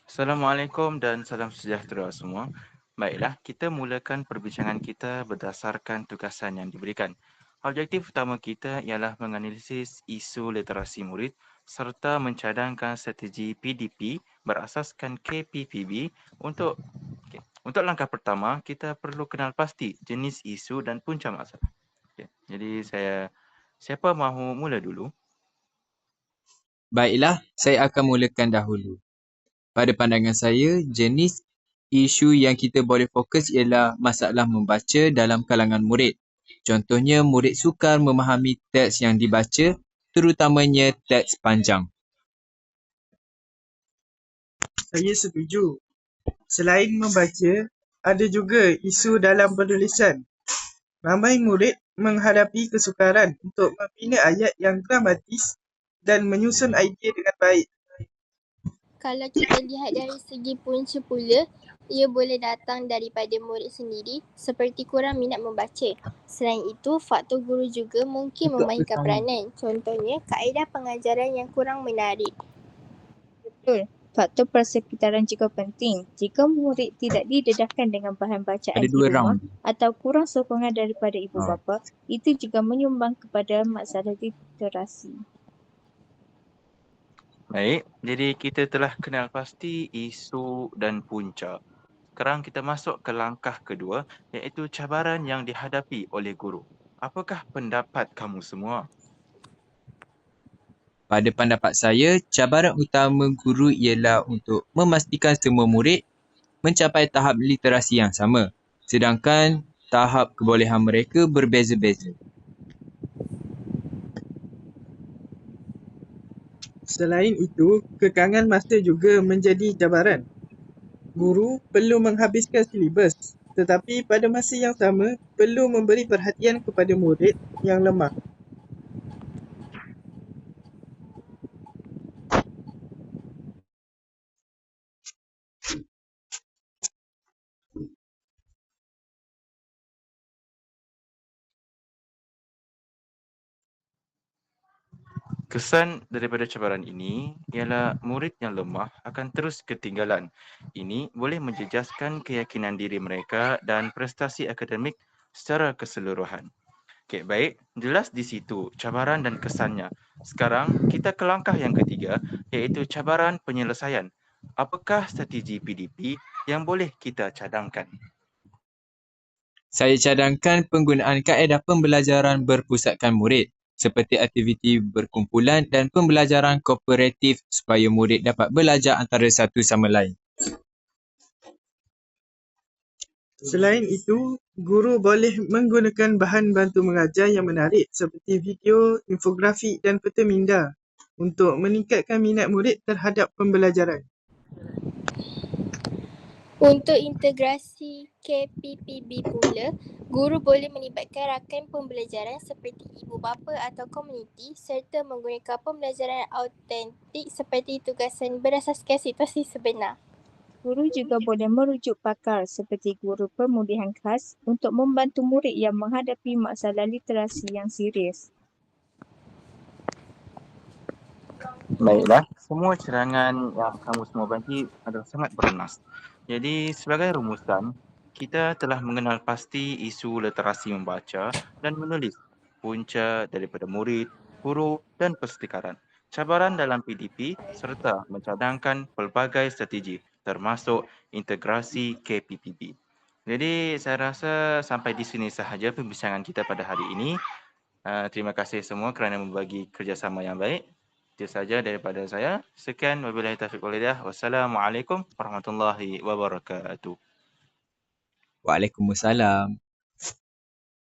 Assalamualaikum dan salam sejahtera semua. Baiklah, kita mulakan perbincangan kita berdasarkan tugasan yang diberikan. Objektif utama kita ialah menganalisis isu literasi murid serta mencadangkan strategi PDP berasaskan KPPB untuk untuk langkah pertama, kita perlu kenal pasti jenis isu dan punca masalah. Jadi siapa mahu mula dulu? Baiklah, saya akan mulakan dahulu. Pada pandangan saya, jenis isu yang kita boleh fokus ialah masalah membaca dalam kalangan murid. Contohnya, murid sukar memahami teks yang dibaca, terutamanya teks panjang. Saya setuju. Selain membaca, ada juga isu dalam penulisan. Ramai murid menghadapi kesukaran untuk membina ayat yang dramatis dan menyusun idea dengan baik. Kalau kita lihat dari segi punca pula, ia boleh datang daripada murid sendiri seperti kurang minat membaca. Selain itu, faktor guru juga mungkin memainkan peranan. Contohnya, kaedah pengajaran yang kurang menarik. Betul. Faktor persekitaran juga penting. Jika murid tidak didedahkan dengan bahan bacaan Ada di dua rumah round. atau kurang sokongan daripada ibu bapa, itu juga menyumbang kepada masalah literasi. Baik, jadi kita telah kenal pasti isu dan punca. Sekarang kita masuk ke langkah kedua, iaitu cabaran yang dihadapi oleh guru. Apakah pendapat kamu semua? Pada pendapat saya, cabaran utama guru ialah untuk memastikan semua murid mencapai tahap literasi yang sama, sedangkan tahap kebolehan mereka berbeza-beza. Selain itu, kekangan masa juga menjadi cabaran. Guru perlu menghabiskan silibus, tetapi pada masa yang sama perlu memberi perhatian kepada murid yang lemah. Kesan daripada cabaran ini ialah murid yang lemah akan terus ketinggalan. Ini boleh menjejaskan keyakinan diri mereka dan prestasi akademik secara keseluruhan. Okey, baik. Jelas di situ cabaran dan kesannya. Sekarang kita ke langkah yang ketiga, iaitu cabaran penyelesaian. Apakah strategi PDP yang boleh kita cadangkan? Saya cadangkan penggunaan kaedah pembelajaran berpusatkan murid seperti aktiviti berkumpulan dan pembelajaran kooperatif supaya murid dapat belajar antara satu sama lain. Selain itu, guru boleh menggunakan bahan bantu mengajar yang menarik seperti video, infografik dan peta minda untuk meningkatkan minat murid terhadap pembelajaran. Untuk integrasi KPPB pula, guru boleh melibatkan rakan pembelajaran seperti ibu bapa atau komuniti serta menggunakan pembelajaran autentik seperti tugasan berasaskan situasi sebenar. Guru juga boleh merujuk pakar seperti guru pemulihan khas untuk membantu murid yang menghadapi masalah literasi yang serius. Baiklah, semua cadangan yang kamu semua bagi adalah sangat bernas. Jadi sebagai rumusan, kita telah mengenal pasti isu literasi membaca dan menulis, punca daripada murid, guru dan perserikaran, cabaran dalam PDP serta mencadangkan pelbagai strategi termasuk integrasi KPPB. Jadi saya rasa sampai di sini sahaja perbincangan kita pada hari ini. Terima kasih semua kerana membagi kerjasama yang baik. Itu saja daripada saya. Sekian, wabillahi taufiq wal hidayah. Wassalamualaikum warahmatullahi wabarakatuh. Waalaikumsalam.